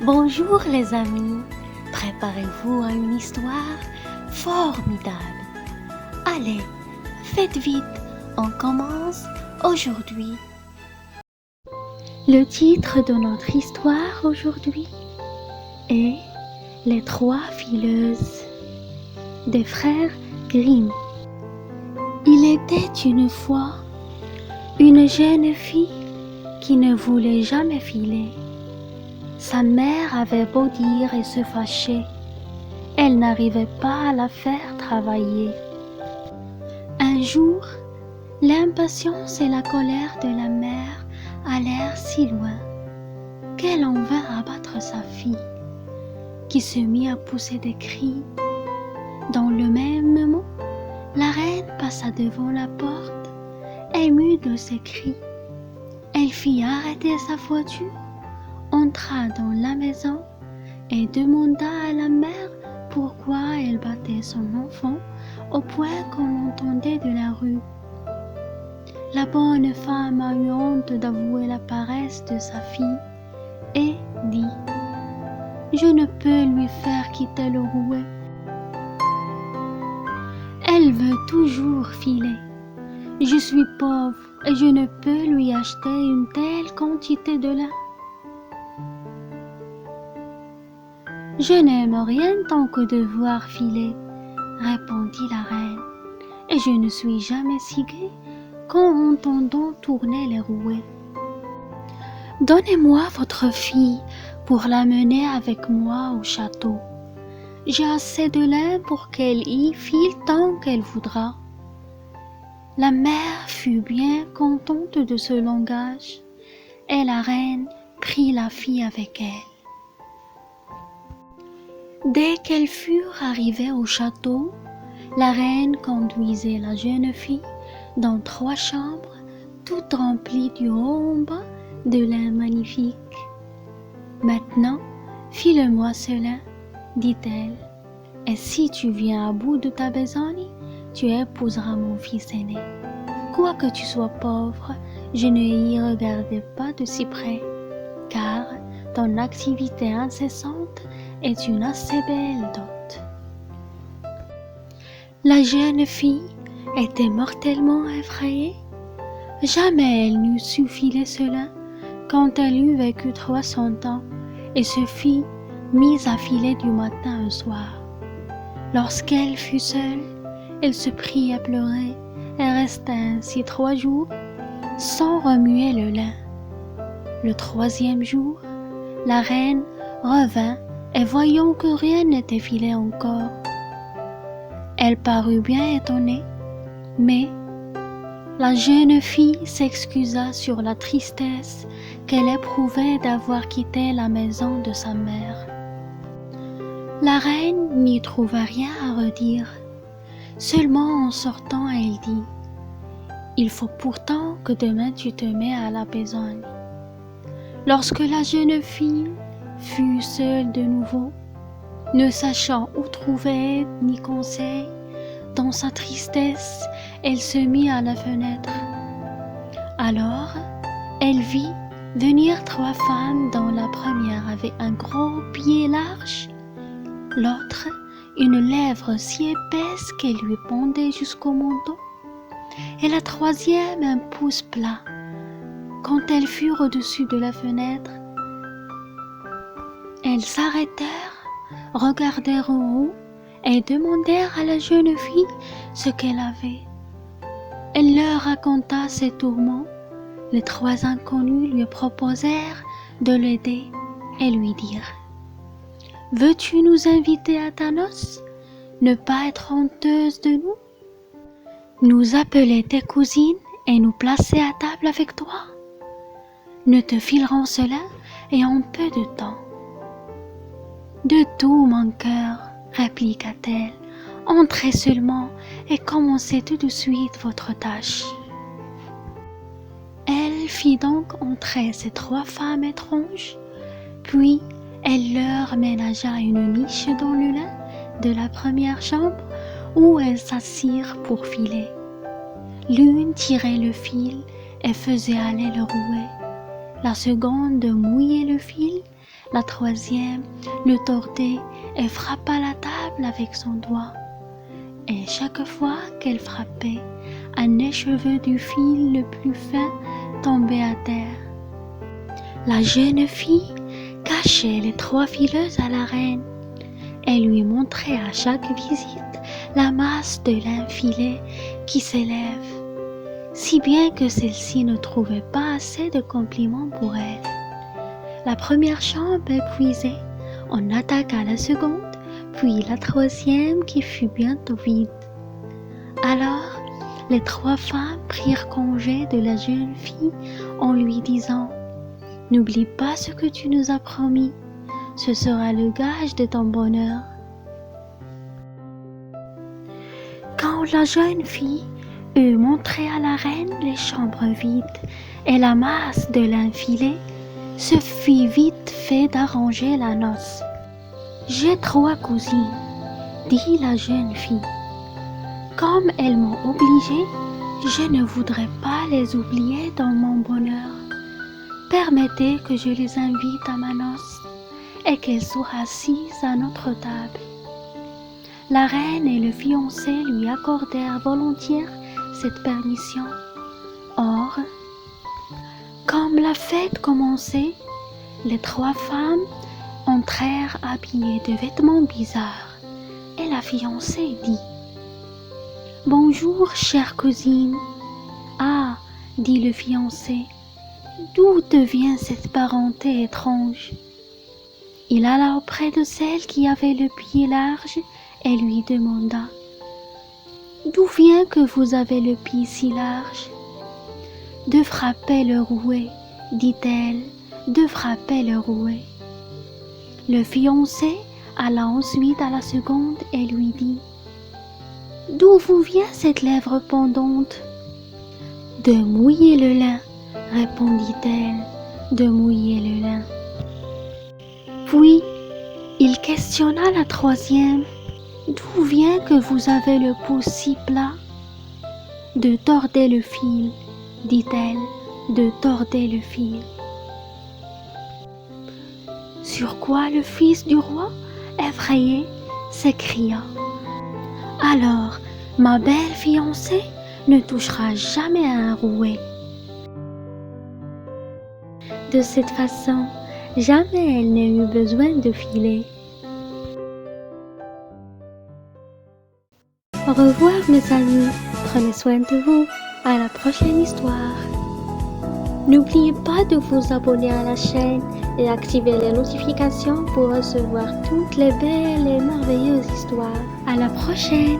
Bonjour les amis, préparez-vous à une histoire formidable. Allez, faites vite, on commence aujourd'hui. Le titre de notre histoire aujourd'hui est Les trois fileuses des frères Grimm. Il était une fois une jeune fille qui ne voulait jamais filer. Sa mère avait beau dire et se fâcher, elle n'arrivait pas à la faire travailler. Un jour, l'impatience et la colère de la mère allèrent si loin qu'elle en vint abattre sa fille, qui se mit à pousser des cris. Dans le même moment, la reine passa devant la porte, émue de ses cris. Elle fit arrêter sa voiture, entra dans la maison et demanda à la mère pourquoi elle battait son enfant au point qu'on l'entendait de la rue. La bonne femme a eu honte d'avouer la paresse de sa fille et dit « Je ne peux lui faire quitter le rouet. Elle veut toujours filer. Je suis pauvre et je ne peux lui acheter une telle quantité de lin. Je n'aime rien tant que de voir filer, répondit la reine, et je ne suis jamais si gaie qu'en entendant tourner les rouets. Donnez-moi votre fille pour l'amener avec moi au château. J'ai assez de lin pour qu'elle y file tant qu'elle voudra. La mère fut bien contente de ce langage, et la reine prit la fille avec elle. Dès qu'elles furent arrivées au château, la reine conduisait la jeune fille dans 3 chambres, toutes remplies du haut en bas de lin magnifique. « Maintenant, file-moi ce lin, dit-elle, et si tu viens à bout de ta besogne, tu épouseras mon fils aîné. Quoique tu sois pauvre, je ne y regardais pas de si près, car ton activité incessante est une assez belle dot. » La jeune fille était mortellement effrayée. Jamais elle n'eût su filer cela quand elle eut vécu 300 ans et se fit mise à filer du matin au soir. Lorsqu'elle fut seule, elle se prit à pleurer et resta ainsi 3 jours sans remuer le lin. Le 3e jour, la reine revint et voyant que rien n'était filé encore, elle parut bien étonnée, mais la jeune fille s'excusa sur la tristesse qu'elle éprouvait d'avoir quitté la maison de sa mère. La reine n'y trouva rien à redire, seulement en sortant elle dit « Il faut pourtant que demain tu te mets à la besogne. » Lorsque la jeune fille fut seule de nouveau, ne sachant où trouver aide ni conseil, dans sa tristesse, elle se mit à la fenêtre. Alors, elle vit venir 3 femmes dont la première avait un gros pied large, l'autre une lèvre si épaisse qu'elle lui pendait jusqu'au menton, et la 3e un pouce plat. Quand elles furent au-dessus de la fenêtre, elles s'arrêtèrent, regardèrent en haut et demandèrent à la jeune fille ce qu'elle avait. Elle leur raconta ses tourments. Les 3 inconnus lui proposèrent de l'aider et lui dirent « Veux-tu nous inviter à ta noce, ne pas être honteuse de nous, nous appeler tes cousines et nous placer à table avec toi? Nous te filerons cela et en peu de temps. » « De tout mon cœur, répliqua-t-elle, entrez seulement et commencez tout de suite votre tâche. Elle fit donc entrer ces 3 femmes étranges, puis elle leur ménagea une niche dans le lin de la première chambre où elles s'assirent pour filer. L'une tirait le fil et faisait aller le rouet, la seconde mouillait le fil La troisième le tordait et frappa la table avec son doigt. Et chaque fois qu'elle frappait, un écheveu du fil le plus fin tombait à terre. La jeune fille cachait les 3 fileuses à la reine et lui montrait à chaque visite la masse de lin filé qui s'élève, si bien que celle-ci ne trouvait pas assez de compliments pour elle. La première chambre épuisée, on attaqua la seconde, puis la troisième qui fut bientôt vide. Alors, les 3 femmes prirent congé de la jeune fille en lui disant: « N'oublie pas ce que tu nous as promis, ce sera le gage de ton bonheur. » Quand la jeune fille eut montré à la reine les chambres vides et la masse de lin filé, se fut vite fait d'arranger la noce. « J'ai 3 cousines, » dit la jeune fille. « Comme elles m'ont obligée, je ne voudrais pas les oublier dans mon bonheur. Permettez que je les invite à ma noce et qu'elles soient assises à notre table. » La reine et le fiancé lui accordèrent volontiers cette permission. Or, comme la fête commençait, les 3 femmes entrèrent habillées de vêtements bizarres et la fiancée dit: « Bonjour, chère cousine. »« Ah, dit le fiancé, d'où te vient cette parenté étrange ?» Il alla auprès de celle qui avait le pied large et lui demanda: « D'où vient que vous avez le pied si large ?»« De frapper le rouet, dit-elle, de frapper le rouet. » Le fiancé alla ensuite à la seconde et lui dit: « D'où vous vient cette lèvre pendante ?»« De mouiller le lin, répondit-elle, de mouiller le lin. » Puis, il questionna la troisième: « D'où vient que vous avez le pouce si plat ?»« De torder le fil, dit-elle, de torder le fil. » Sur quoi le fils du roi, effrayé, s'écria: « Alors, ma belle fiancée ne touchera jamais à un rouet. » De cette façon, jamais elle n'a eu besoin de filer. Au revoir mes amis, prenez soin de vous, à la prochaine histoire. N'oubliez pas de vous abonner à la chaîne et activer les notifications pour recevoir toutes les belles et merveilleuses histoires. À la prochaine!